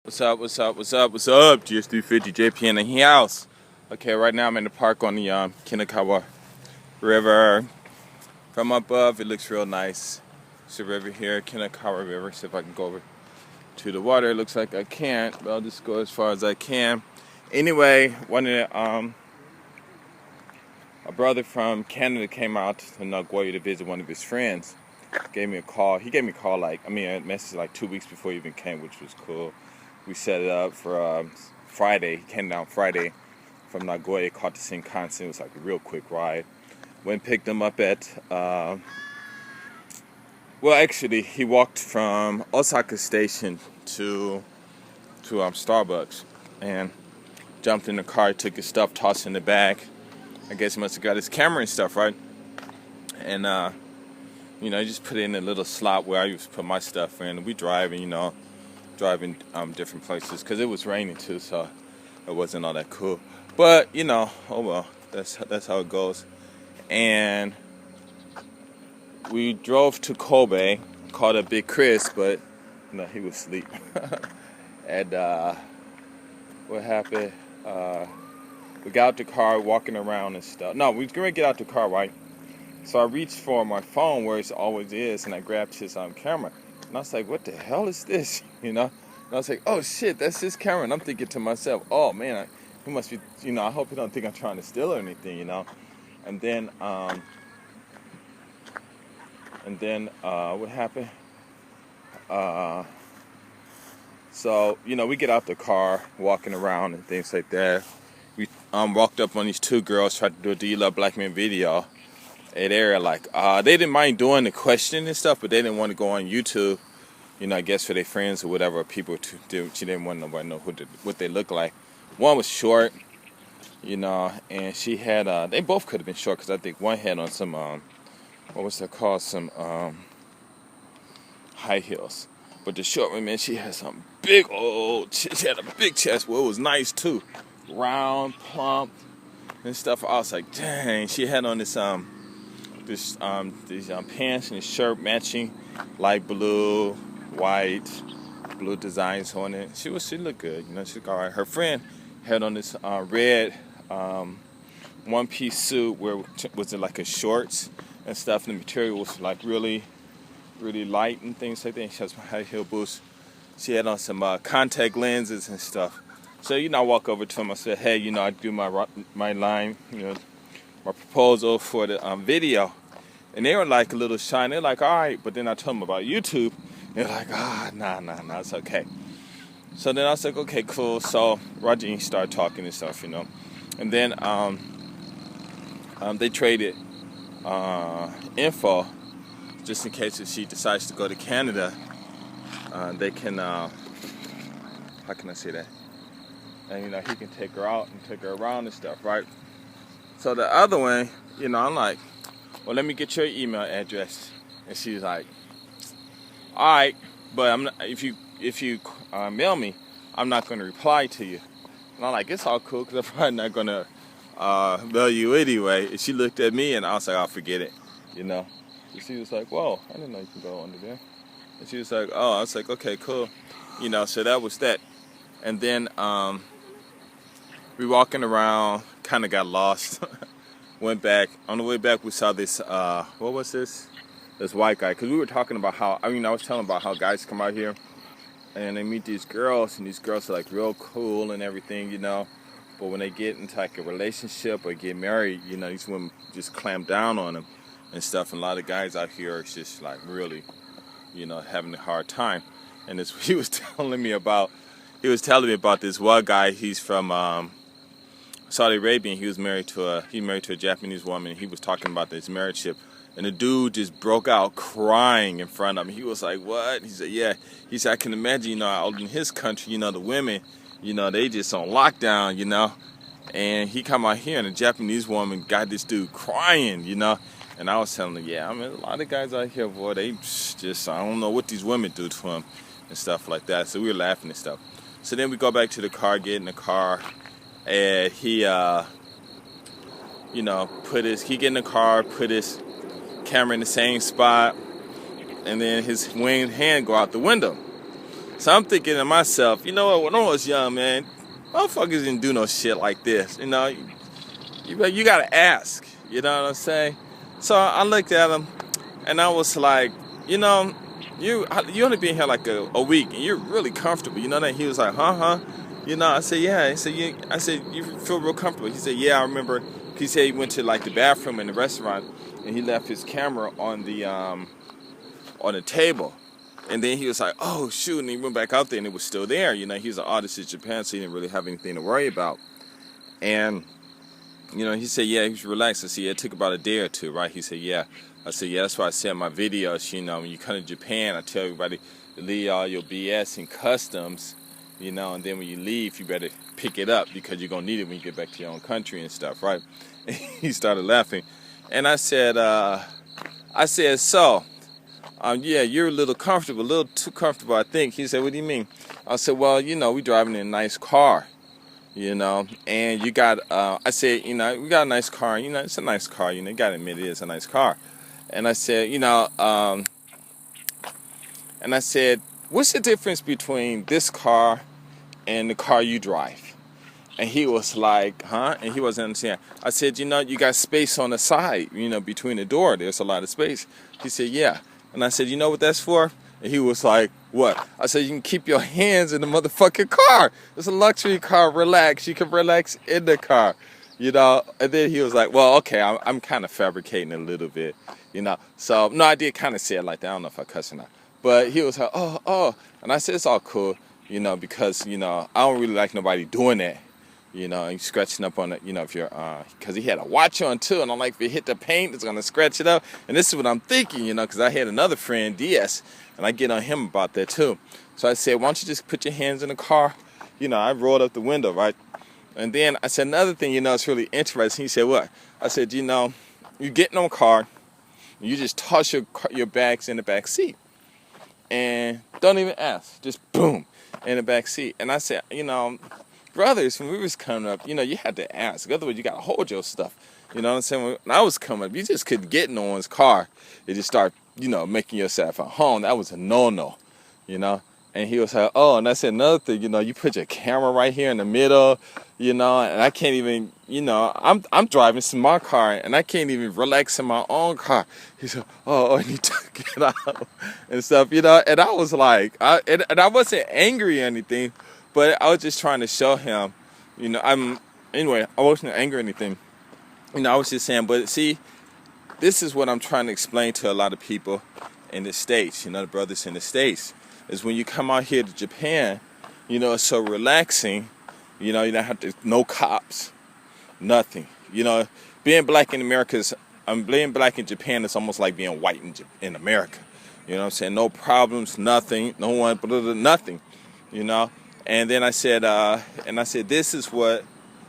What's up? GS350JPN in the house. Okay, right now I'm in the park on the Kinakawa River. From above, it looks real nice. It's a river here, Kinakawa River. See if I can go over to the water. It looks like I can't, but I'll just go as far as I can. Anyway, a brother from Canada came out to Nagoya to visit one of his friends. Gave me a call. He gave me a call a message like 2 weeks before he even came, which was cool. We set it up for Friday. He came down Friday from Nagoya, caught the Kansai. It was like a real quick ride. Went and picked him up at, he walked from Osaka Station to Starbucks and jumped in the car, took his stuff, tossed in the back. I guess he must have got his camera and stuff, right? And, he just put it in a little slot where I used to put my stuff in. We driving different places because it was raining too, so it wasn't all that cool. But oh well, that's how it goes. And we drove to Kobe, called up Big Chris, but he was asleep. And what happened? We got out the car, walking around and stuff. No, we was gonna get out the car, right? So I reached for my phone where it always is, and I grabbed his camera. And I was like, what the hell is this? And I was like, oh shit, that's his camera. And I'm thinking to myself, oh man, he must be, I hope he don't think I'm trying to steal or anything, And then what happened? So, we get out the car, walking around and things like that. We walked up on these two girls, tried to do a Do You Love Black Men video. And they're like, they didn't mind doing the question and stuff, but they didn't want to go on YouTube, I guess for their friends or whatever, people to do. She didn't want nobody to know what they look like. One was short, and she had, they both could have been short, because I think one had on some, some high heels. But the short one, man, she had some big she had a big chest. Well, it was nice too. Round, plump, and stuff. I was like, dang, she had on this these pants and shirt matching, light blue, white, blue designs on it. She looked good, she looked all right. Her friend had on this red one-piece suit where was it like a shorts and stuff, and the material was like really, really light and things like that. She had some high heel boots. She had on some contact lenses and stuff. So I walk over to him. I said, hey, I do my line, my proposal for the video. And they were like a little shy. They're like, all right. But then I told them about YouTube. They're like, nah, it's okay. So then I was like, okay, cool. So Rajin started talking and stuff, And then they traded info just in case if she decides to go to Canada. They can, how can I say that? And he can take her out and take her around and stuff, right? So the other one, I'm like, well, let me get your email address. And she's like, all right, but I'm not, if you mail me, I'm not going to reply to you. And I'm like, it's all cool, because I'm probably not going to mail you anyway. And she looked at me, and I was like, I'll forget it, And she was like, whoa, I didn't know you could go under there. And she was like, oh, I was like, okay, cool. So that was that. And then we walking around, kind of got lost. Went back. On the way back, we saw this, what was this? This white guy. Because we were talking about how, I was telling about how guys come out here and they meet these girls, and these girls are like real cool and everything, But when they get into like a relationship or get married, these women just clamp down on them and stuff. And a lot of guys out here are just like really, having a hard time. And he was telling me about this one guy. He's from Saudi Arabia. And he was married to a Japanese woman. And he was talking about this marriage ship, and the dude just broke out crying in front of him. He was like, "What?" He said, "Yeah." He said, "I can imagine, out in his country, the women, they just on lockdown, And he come out here, and a Japanese woman got this dude crying, And I was telling him, yeah, a lot of guys out here, boy, they just, I don't know what these women do to him and stuff like that. So we were laughing and stuff. So then we go back to the car, get in the car, and he, get in the car, put his camera in the same spot, and then his hand go out the window. So I'm thinking to myself, you know what, when I was young, man, motherfuckers didn't do no shit like this. You know, you gotta ask. You know what I'm saying? So I looked at him, and I was like, you know, you only been here like a week, and you're really comfortable. You know that? He was like, huh? You know, I said, yeah. I said, you feel real comfortable. He said, yeah, I remember. He said he went to like the bathroom in the restaurant, and he left his camera on the table. And then he was like, oh, shoot, and he went back out there, and it was still there. You know, he's an artist in Japan, so he didn't really have anything to worry about. And, you know, he said, yeah, he was relaxed. I said, yeah, it took about a day or two, right? He said, yeah. I said, yeah, that's why I said in my videos, you know, when you come to Japan, I tell everybody to leave all your BS in customs, you know, and then when you leave, you better pick it up because you're going to need it when you get back to your own country and stuff, right? And he started laughing. And I said, so... yeah, you're a little comfortable, a little too comfortable, I think. He said, what do you mean? I said, well, you know, we driving in a nice car, you know, and you got, I said, you know, we got a nice car, you know, it's a nice car, you know, you got to admit it is a nice car. And I said, you know, and I said, what's the difference between this car and the car you drive? And he was like, huh? And he wasn't understanding. I said, you know, you got space on the side, you know, between the door. There's a lot of space. He said, yeah. And I said, you know what that's for? And he was like, what? I said, you can keep your hands in the motherfucking car. It's a luxury car. Relax. You can relax in the car, you know. And then he was like, well, okay, I'm kind of fabricating a little bit, you know. So, no, I did kind of say it like that. I don't know if I cuss or not. But he was like, oh. And I said, it's all cool, you know, because, you know, I don't really like nobody doing that. You know, and scratching up on it, you know, if you're, because he had a watch on too, and I'm like, if it hit the paint, it's going to scratch it up. And this is what I'm thinking, you know, because I had another friend, DS, and I get on him about that too. So I said, why don't you just put your hands in the car? You know, I rolled up the window, right? And then I said, another thing, you know, it's really interesting. He said, what? I said, you know, you get in a car, you just toss your bags in the back seat. And don't even ask, just boom, in the back seat. And I said, you know, brothers, when we was coming up, you know, you had to ask. Otherwise, you got to hold your stuff. You know what I'm saying? When I was coming up, you just couldn't get in no one's car. You just start, you know, making yourself at home. That was a no-no, you know? And he was like, oh, and I said another thing, you know, you put your camera right here in the middle, you know, and I can't even, you know, I'm driving in my car, and I can't even relax in my own car. He said, oh, and he took it out and stuff, you know? And I was like, and I wasn't angry or anything, but I was just trying to show him, you know, I wasn't angry or anything. You know, I was just saying, but see, this is what I'm trying to explain to a lot of people in the States, you know, the brothers in the States, is when you come out here to Japan, you know, it's so relaxing, you know, you don't have to, no cops, nothing. You know, being black in America being black in Japan is almost like being white in America. You know what I'm saying? No problems, nothing, no one, nothing, you know. And then I said, this is what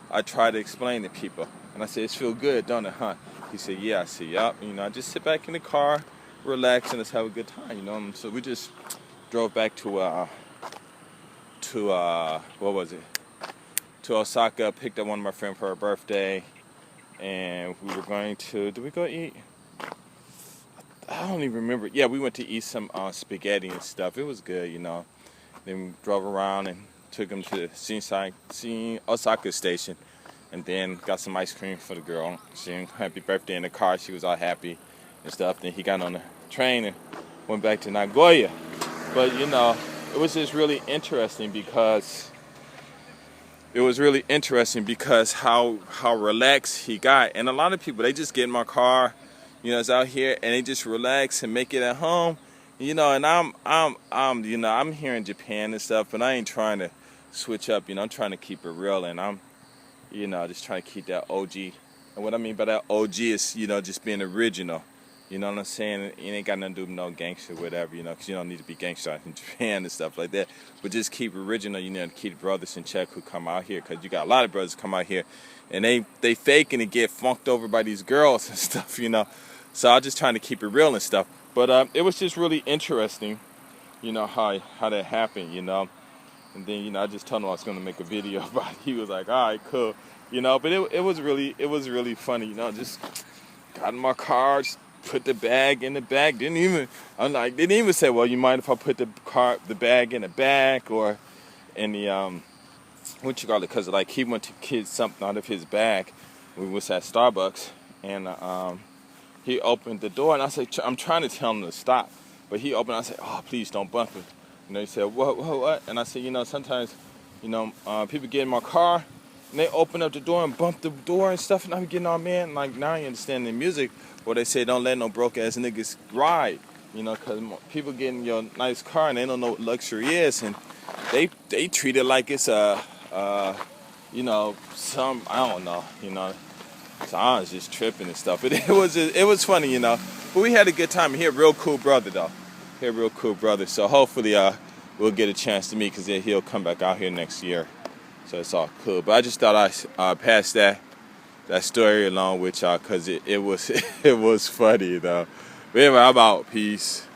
I try to explain to people. And I said, it feels good, don't it, huh? He said, yeah. I said, yup. You know, I just sit back in the car, relax, and let's have a good time, you know. And so we just drove back to what was it? To Osaka, picked up one of my friends for her birthday, and we were going to, did we go eat? I don't even remember. Yeah, we went to eat some spaghetti and stuff. It was good, you know. Then we drove around and took him to Osaka station, and then got some ice cream for the girl. She sang happy birthday in the car. She was all happy and stuff. Then he got on the train and went back to Nagoya. But, you know, it was just really interesting because how relaxed he got. And a lot of people, they just get in my car, you know, it's out here, and they just relax and make it at home. You know, and I'm here in Japan and stuff, but I ain't trying to switch up, you know, I'm trying to keep it real, and I'm, you know, just trying to keep that OG. And what I mean by that OG is, you know, just being original. You know what I'm saying? It ain't got nothing to do with no gangster or whatever, you know, because you don't need to be gangster in Japan and stuff like that. But just keep original, you know, keep brothers in check who come out here, because you got a lot of brothers come out here, and they faking and get funked over by these girls and stuff, you know. So I'm just trying to keep it real and stuff. But it was just really interesting, you know, how that happened, you know. And then, you know, I just told him I was going to make a video about it. He was like, all right, cool, you know. But it was really funny, you know. Just got in my car, just put the bag in the back. Didn't even say, well, you mind if I put the bag in the back or in the what you call it? Because like he went to get something out of his bag. We was at Starbucks, and he opened the door, and I said, I'm trying to tell him to stop, but he opened. I said, oh, please don't bump it. He said, what? And I said, sometimes, people get in my car, and they open up the door and bump the door and stuff, and I'm getting all mad. Like, now I understand the music, where they say, don't let no broke-ass niggas ride, because people get in your nice car, and they don't know what luxury is, and they treat it like it's I don't know, so I was just tripping and stuff. But it was funny, But we had a good time. He a real cool brother, though. So hopefully we'll get a chance to meet, because he'll come back out here next year. So it's all cool. But I just thought I'd pass that story along with y'all, because it was funny, though. But anyway, I'm out. Peace.